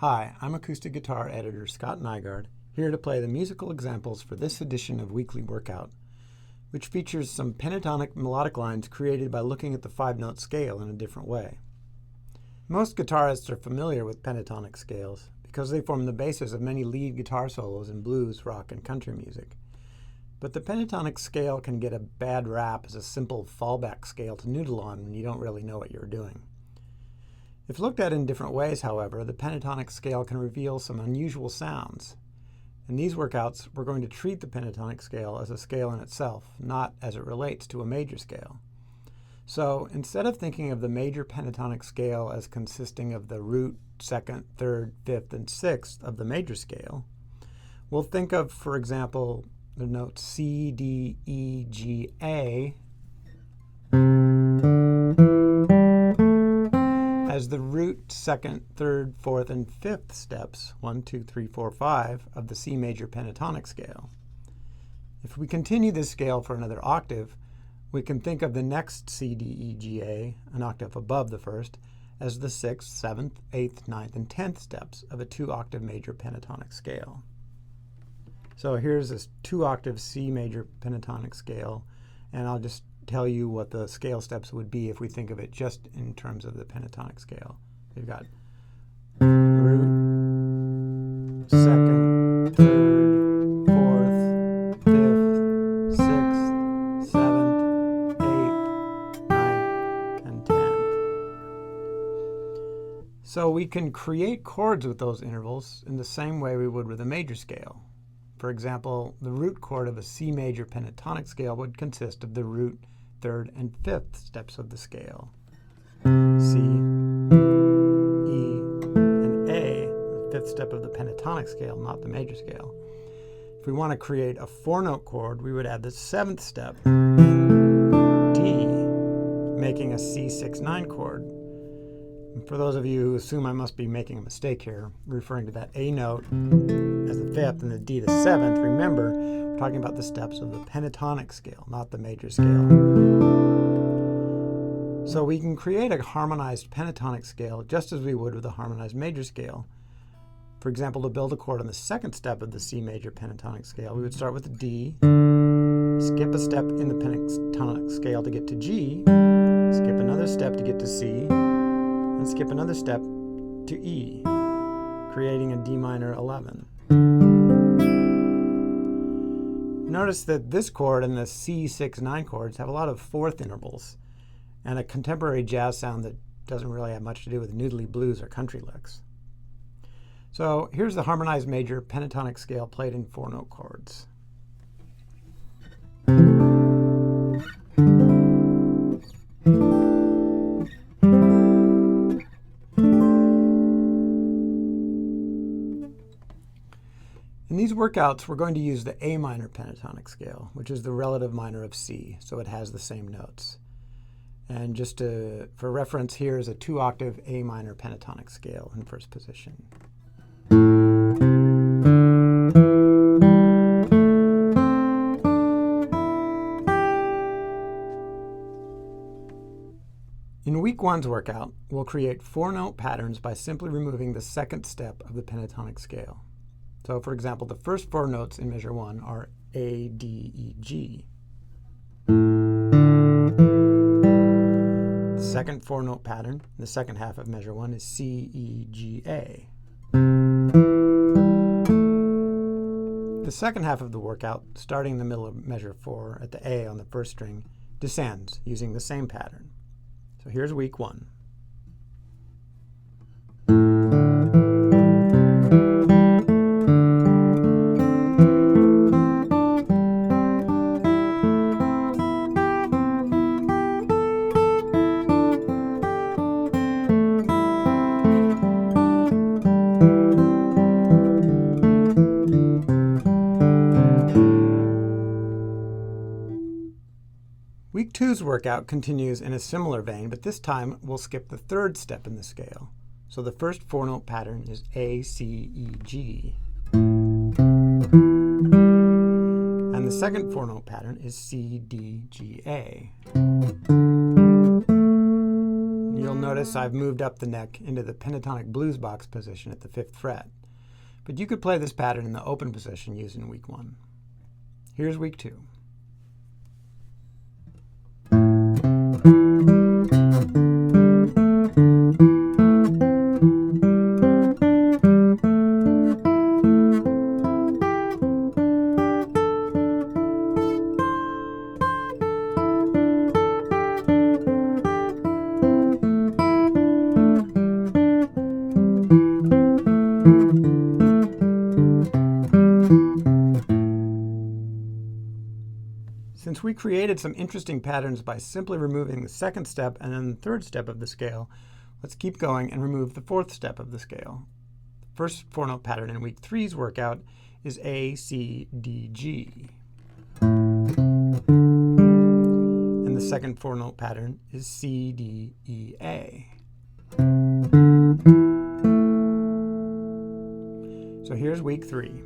Hi, I'm acoustic guitar editor Scott Nygaard, here to play the musical examples for this edition of Weekly Workout, which features some pentatonic melodic lines created by looking at the 5-note scale in a different way. Most guitarists are familiar with pentatonic scales because they form the basis of many lead guitar solos in blues, rock, and country music. But the pentatonic scale can get a bad rap as a simple fallback scale to noodle on when you don't really know what you're doing. If looked at in different ways, however, the pentatonic scale can reveal some unusual sounds. In these workouts, we're going to treat the pentatonic scale as a scale in itself, not as it relates to a major scale. So instead of thinking of the major pentatonic scale as consisting of the root, second, third, fifth, and sixth of the major scale, we'll think of, for example, the notes C, D, E, G, A as the root, second, third, fourth, and fifth steps, 1, 2, 3, 4, 5, of the C major pentatonic scale. If we continue this scale for another octave, we can think of the next C, D, E, G, A, an octave above the first, as the 6th, 7th, 8th, 9th, and 10th steps of a 2-octave major pentatonic scale. So here's this 2-octave C major pentatonic scale, and I'll just tell you what the scale steps would be if we think of it just in terms of the pentatonic scale. We've got root, second, third, fourth, fifth, sixth, seventh, eighth, ninth, and 10th. So we can create chords with those intervals in the same way we would with a major scale. For example, the root chord of a C major pentatonic scale would consist of the root, third, and fifth steps of the scale. C, E, and A, the fifth step of the pentatonic scale, not the major scale. If we want to create a 4-note chord, we would add the 7th step, D, making a C6-9 chord. And for those of you who assume I must be making a mistake here, referring to that A note as the 5th and the D the 7th, remember, we're talking about the steps of the pentatonic scale, not the major scale. So we can create a harmonized pentatonic scale just as we would with a harmonized major scale. For example, to build a chord on the 2nd step of the C major pentatonic scale, we would start with the D, skip a step in the pentatonic scale to get to G, skip another step to get to C, and skip another step to E, creating a D minor 11. Notice that this chord and the C6-9 chords have a lot of fourth intervals and a contemporary jazz sound that doesn't really have much to do with noodly blues or country licks. So here's the harmonized major pentatonic scale played in 4-note chords. In these workouts, we're going to use the A minor pentatonic scale, which is the relative minor of C, so it has the same notes. And just for reference, here is a 2-octave A minor pentatonic scale in first position. In week 1's workout, we'll create 4-note patterns by simply removing the 2nd step of the pentatonic scale. So, for example, the first 4 notes in measure 1 are A, D, E, G. The second 4-note pattern in the second half of measure 1 is C, E, G, A. The second half of the workout, starting in the middle of measure 4 at the A on the first string, descends using the same pattern. So here's week 1. Week 2's workout continues in a similar vein, but this time we'll skip the 3rd step in the scale. So the first 4-note pattern is A, C, E, G. And the second 4-note pattern is C, D, G, A. You'll notice I've moved up the neck into the pentatonic blues box position at the 5th fret. But you could play this pattern in the open position used in week 1. Here's week 2. Since we created some interesting patterns by simply removing the 2nd step and then the 3rd step of the scale, let's keep going and remove the 4th step of the scale. The first 4-note pattern in week 3's workout is A, C, D, G. And the second 4-note pattern is C, D, E, A. So here's week 3.